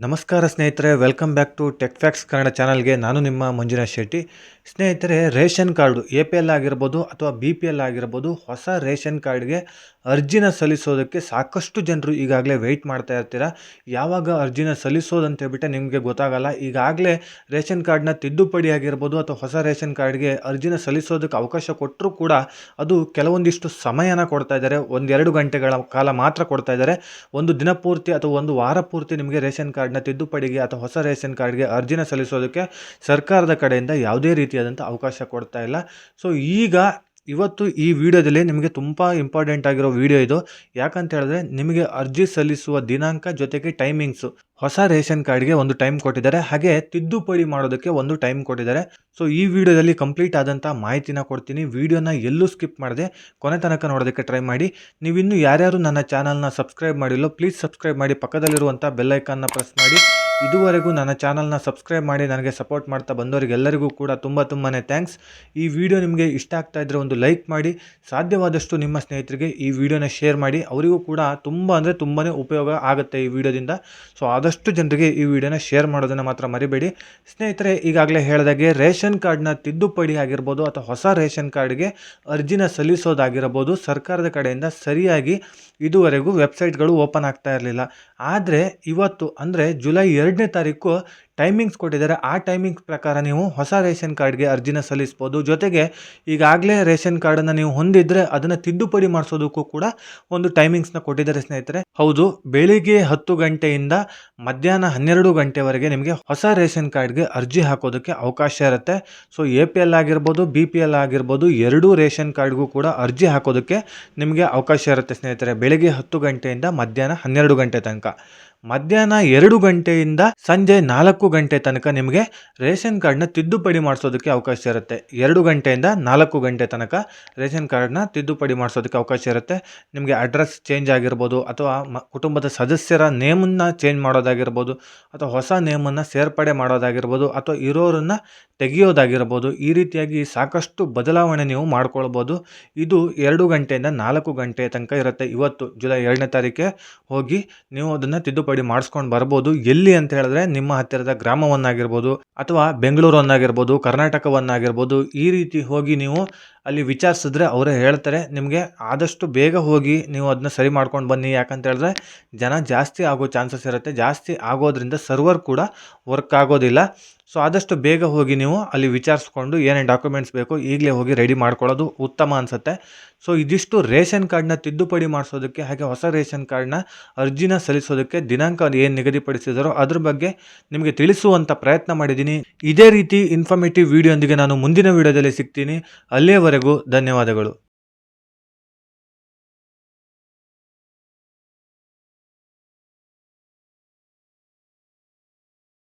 ನಮಸ್ಕಾರ ಸ್ನೇಹಿತರೆ, welcome back to tech facts Kannada ಚಾನಲ್ಗೆ. ನಾನು ನಿಮ್ಮ ಮಂಜುನಾಥ್ ಶೆಟ್ಟಿ. ಸ್ನೇಹಿತರೆ, ರೇಷನ್ ಕಾರ್ಡು APL ಆಗಿರ್ಬೋದು ಅಥವಾ BPL ಆಗಿರ್ಬೋದು, ಹೊಸ ರೇಷನ್ ಕಾರ್ಡ್ಗೆ ಅರ್ಜಿನ ಸಲ್ಲಿಸೋದಕ್ಕೆ ಸಾಕಷ್ಟು ಜನರು ಈಗಾಗಲೇ ವೆಯ್ಟ್ ಮಾಡ್ತಾ ಇರ್ತೀರ. ಯಾವಾಗ ಅರ್ಜಿನ ಸಲ್ಲಿಸೋದಂತ ಹೇಳ್ಬಿಟ್ಟೆ ನಿಮಗೆ ಗೊತ್ತಾಗಲ್ಲ. ಈಗಾಗಲೇ ರೇಷನ್ ಕಾರ್ಡ್ನ ತಿದ್ದುಪಡಿ ಆಗಿರ್ಬೋದು ಅಥವಾ ಹೊಸ ರೇಷನ್ ಕಾರ್ಡ್ಗೆ ಅರ್ಜಿನ ಸಲ್ಲಿಸೋದಕ್ಕೆ ಅವಕಾಶ ಕೊಟ್ಟರೂ ಕೂಡ ಅದು ಕೆಲವೊಂದಿಷ್ಟು ಸಮಯನ ಕೊಡ್ತಾ ಇದ್ದಾರೆ. 1-2 ಗಂಟೆಗಳ ಕಾಲ ಮಾತ್ರ ಕೊಡ್ತಾ ಇದ್ದಾರೆ. ಒಂದು ದಿನ ಪೂರ್ತಿ ಅಥವಾ ಒಂದು ವಾರ ಪೂರ್ತಿ ನಿಮಗೆ ರೇಷನ್ ಕಾರ್ಡ್ನ ತಿದ್ದುಪಡಿಗೆ ಅಥವಾ ಹೊಸ ರೇಷನ್ ಕಾರ್ಡ್ಗೆ ಅರ್ಜಿನ ಸಲ್ಲಿಸೋದಕ್ಕೆ ಸರ್ಕಾರದ ಕಡೆಯಿಂದ ಯಾವುದೇ ರೀತಿಯಾದಂಥ ಅವಕಾಶ ಕೊಡ್ತಾ ಇಲ್ಲ. ಸೊ ಇವತ್ತು ಈ ವಿಡಿಯೋದಲ್ಲಿ ನಿಮಗೆ ತುಂಬ ಇಂಪಾರ್ಟೆಂಟ್ ಆಗಿರೋ ವಿಡಿಯೋ ಇದು. ಯಾಕಂತ ಹೇಳಿದ್ರೆ ನಿಮಗೆ ಅರ್ಜಿ ಸಲ್ಲಿಸುವ ದಿನಾಂಕ ಜೊತೆಗೆ ಟೈಮಿಂಗ್ಸು, ಹೊಸ ರೇಷನ್ ಕಾರ್ಡ್ಗೆ ಒಂದು ಟೈಮ್ ಕೊಟ್ಟಿದ್ದಾರೆ, ಹಾಗೆ ತಿದ್ದುಪಡಿ ಮಾಡೋದಕ್ಕೆ ಒಂದು ಟೈಮ್ ಕೊಟ್ಟಿದ್ದಾರೆ. ಸೊ ಈ ವಿಡಿಯೋದಲ್ಲಿ ಕಂಪ್ಲೀಟ್ ಆದಂಥ ಮಾಹಿತಿನ ಕೊಡ್ತೀನಿ. ವಿಡಿಯೋನ ಎಲ್ಲೂ ಸ್ಕಿಪ್ ಮಾಡದೆ ಕೊನೆ ತನಕ ನೋಡೋದಕ್ಕೆ ಟ್ರೈ ಮಾಡಿ. ನೀವಿನ್ನೂ ಯಾರ್ಯಾರು ನನ್ನ ಚಾನಲ್ನ ಸಬ್ಸ್ಕ್ರೈಬ್ ಮಾಡಿಲ್ಲೋ ಪ್ಲೀಸ್ ಸಬ್ಸ್ಕ್ರೈಬ್ ಮಾಡಿ, ಪಕ್ಕದಲ್ಲಿರುವಂಥ ಬೆಲ್ಲೈಕನ್ನ ಪ್ರೆಸ್ ಮಾಡಿ. ಇದುವರೆಗೂ ನನ್ನ ಚಾನಲ್ನ ಸಬ್ಸ್ಕ್ರೈಬ್ ಮಾಡಿ ನನಗೆ ಸಪೋರ್ಟ್ ಮಾಡ್ತಾ ಬಂದವರಿಗೆಲ್ಲರಿಗೂ ಕೂಡ ತುಂಬಾ ಥ್ಯಾಂಕ್ಸ್. ಈ ವಿಡಿಯೋ ನಿಮಗೆ ಇಷ್ಟ ಆಗ್ತಾ ಇದ್ದರೆ ಒಂದು ಲೈಕ್ ಮಾಡಿ, ಸಾಧ್ಯವಾದಷ್ಟು ನಿಮ್ಮ ಸ್ನೇಹಿತರಿಗೆ ಈ ವಿಡಿಯೋನ ಶೇರ್ ಮಾಡಿ. ಅವರಿಗೂ ಕೂಡ ತುಂಬಾ ಉಪಯೋಗ ಆಗುತ್ತೆ ಈ ವಿಡಿಯೋದಿಂದ. ಸೊ ಆದಷ್ಟು ಜನರಿಗೆ ಈ ವಿಡಿಯೋನ ಶೇರ್ ಮಾಡೋದನ್ನು ಮಾತ್ರ ಮರಿಬೇಡಿ. ಸ್ನೇಹಿತರೆ, ಈಗಾಗಲೇ ಹೇಳಿದಾಗೆ ರೇಷನ್ ಕಾರ್ಡ್ನ ತಿದ್ದುಪಡಿ ಆಗಿರ್ಬೋದು ಅಥವಾ ಹೊಸ ರೇಷನ್ ಕಾರ್ಡ್ಗೆ ಅರ್ಜಿನ ಸಲ್ಲಿಸೋದಾಗಿರ್ಬೋದು, ಸರ್ಕಾರದ ಕಡೆಯಿಂದ ಸರಿಯಾಗಿ ಇದುವರೆಗೂ ವೆಬ್ಸೈಟ್ಗಳು ಓಪನ್ ಆಗ್ತಾ ಇರಲಿಲ್ಲ. ಆದರೆ ಇವತ್ತು ಅಂದರೆ ಜುಲೈ 2ನೇ ತಾರೀಕು ಟೈಮಿಂಗ್ಸ್ ಕೊಟ್ಟಿದ್ದಾರೆ. ಆ ಟೈಮಿಂಗ್ಸ್ ಪ್ರಕಾರ ನೀವು ಹೊಸ ರೇಷನ್ ಕಾರ್ಡ್ಗೆ ಅರ್ಜಿನ ಸಲ್ಲಿಸ್ಬೋದು. ಜೊತೆಗೆ ಈಗಾಗಲೇ ರೇಷನ್ ಕಾರ್ಡನ್ನು ನೀವು ಹೊಂದಿದ್ರೆ ಅದನ್ನು ತಿದ್ದುಪಡಿ ಮಾಡಿಸೋದಕ್ಕೂ ಕೂಡ ಒಂದು ಟೈಮಿಂಗ್ಸ್ನ ಕೊಟ್ಟಿದ್ದಾರೆ ಸ್ನೇಹಿತರೆ. ಹೌದು, ಬೆಳಿಗ್ಗೆ 10 ಗಂಟೆಯಿಂದ ಮಧ್ಯಾಹ್ನ 12 ಗಂಟೆವರೆಗೆ ನಿಮಗೆ ಹೊಸ ರೇಷನ್ ಕಾರ್ಡ್ಗೆ ಅರ್ಜಿ ಹಾಕೋದಕ್ಕೆ ಅವಕಾಶ ಇರುತ್ತೆ. ಸೊ APL ಆಗಿರ್ಬೋದು BPL ಆಗಿರ್ಬೋದು, ಎರಡೂ ರೇಷನ್ ಕಾರ್ಡ್ಗೂ ಕೂಡ ಅರ್ಜಿ ಹಾಕೋದಕ್ಕೆ ನಿಮಗೆ ಅವಕಾಶ ಇರುತ್ತೆ ಸ್ನೇಹಿತರೆ. ಬೆಳಿಗ್ಗೆ 10 ಗಂಟೆಯಿಂದ ಮಧ್ಯಾಹ್ನ 12 ಗಂಟೆ ತನಕ, ಮಧ್ಯಾಹ್ನ 2 ಗಂಟೆಯಿಂದ ಸಂಜೆ 4 ಗಂಟೆ ತನಕ ನಿಮಗೆ ರೇಷನ್ ಕಾರ್ಡ್ನ ತಿದ್ದುಪಡಿ ಮಾಡಿಸೋದಕ್ಕೆ ಅವಕಾಶ ಇರುತ್ತೆ. 2 ಗಂಟೆಯಿಂದ 4 ಗಂಟೆ ತನಕ ರೇಷನ್ ಕಾರ್ಡ್ನ ತಿದ್ದುಪಡಿ ಮಾಡಿಸೋದಕ್ಕೆ ಅವಕಾಶ ಇರುತ್ತೆ. ನಿಮಗೆ ಅಡ್ರೆಸ್ ಚೇಂಜ್ ಆಗಿರ್ಬೋದು ಅಥವಾ ಕುಟುಂಬದ ಸದಸ್ಯರ ನೇಮನ್ನು ಚೇಂಜ್ ಮಾಡೋದಾಗಿರ್ಬೋದು ಅಥವಾ ಹೊಸ ನೇಮನ್ನು ಸೇರ್ಪಡೆ ಮಾಡೋದಾಗಿರ್ಬೋದು ಅಥವಾ ಇರೋರನ್ನು ತೆಗೆಯೋದಾಗಿರ್ಬೋದು, ಈ ರೀತಿಯಾಗಿ ಸಾಕಷ್ಟು ಬದಲಾವಣೆ ನೀವು ಮಾಡ್ಕೊಳ್ಬೋದು. ಇದು 2 ಗಂಟೆಯಿಂದ 4 ಗಂಟೆ ತನಕ ಇರುತ್ತೆ. ಇವತ್ತು ಜುಲೈ 2ನೇ ತಾರೀಕೆ ಹೋಗಿ ನೀವು ಅದನ್ನು ತಿದ್ದುಪಡಿ ಮಾಡಿಸ್ಕೊಂಡು ಬರ್ಬೋದು. ಎಲ್ಲಿ ಅಂತ ಹೇಳಿದ್ರೆ ನಿಮ್ಮ ಹತ್ತಿರದ ಗ್ರಾಮವನ್ನಾಗಿರ್ಬೋದು ಅಥವಾ ಬೆಂಗಳೂರನ್ನಾಗಿರ್ಬೋದು, ಕರ್ನಾಟಕವನ್ನಾಗಿರ್ಬೋದು, ಈ ರೀತಿ ಹೋಗಿ ನೀವು ಅಲ್ಲಿ ವಿಚಾರಿಸಿದ್ರೆ ಅವರೇ ಹೇಳ್ತಾರೆ. ನಿಮಗೆ ಆದಷ್ಟು ಬೇಗ ಹೋಗಿ ನೀವು ಅದನ್ನ ಸರಿ ಮಾಡ್ಕೊಂಡು ಬನ್ನಿ. ಯಾಕಂತ ಹೇಳಿದ್ರೆ ಜನ ಜಾಸ್ತಿ ಆಗೋ ಚಾನ್ಸಸ್ ಇರುತ್ತೆ. ಜಾಸ್ತಿ ಆಗೋದ್ರಿಂದ ಸರ್ವರ್ ಕೂಡ ವರ್ಕ್ ಆಗೋದಿಲ್ಲ. ಸೊ ಆದಷ್ಟು ಬೇಗ ಹೋಗಿ ನೀವು ಅಲ್ಲಿ ವಿಚಾರಿಸ್ಕೊಂಡು ಏನೇನು ಡಾಕ್ಯುಮೆಂಟ್ಸ್ ಬೇಕು ಈಗಲೇ ಹೋಗಿ ರೆಡಿ ಮಾಡ್ಕೊಳ್ಳೋದು ಉತ್ತಮ ಅನಿಸುತ್ತೆ. ಸೊ ಇದಿಷ್ಟು ರೇಷನ್ ಕಾರ್ಡ್ನ ತಿದ್ದುಪಡಿ ಮಾಡಿಸೋದಕ್ಕೆ ಹಾಗೆ ಹೊಸ ರೇಷನ್ ಕಾರ್ಡ್ನ ಅರ್ಜಿನ ಸಲ್ಲಿಸೋದಕ್ಕೆ ದಿನಾಂಕ ಏನು ನಿಗದಿಪಡಿಸಿದಾರೋ ಅದ್ರ ಬಗ್ಗೆ ನಿಮಗೆ ತಿಳಿಸುವಂಥ ಪ್ರಯತ್ನ ಮಾಡಿದ್ದೀನಿ. ಇದೇ ರೀತಿ ಇನ್ಫಾರ್ಮೇಟಿವ್ ವಿಡಿಯೋ ಒಂದಿಗೆ ನಾನು ಮುಂದಿನ ವಿಡಿಯೋದಲ್ಲಿ ಸಿಗ್ತೀನಿ. ಅಲ್ಲಿಯವರೆಗೂ ಧನ್ಯವಾದಗಳು.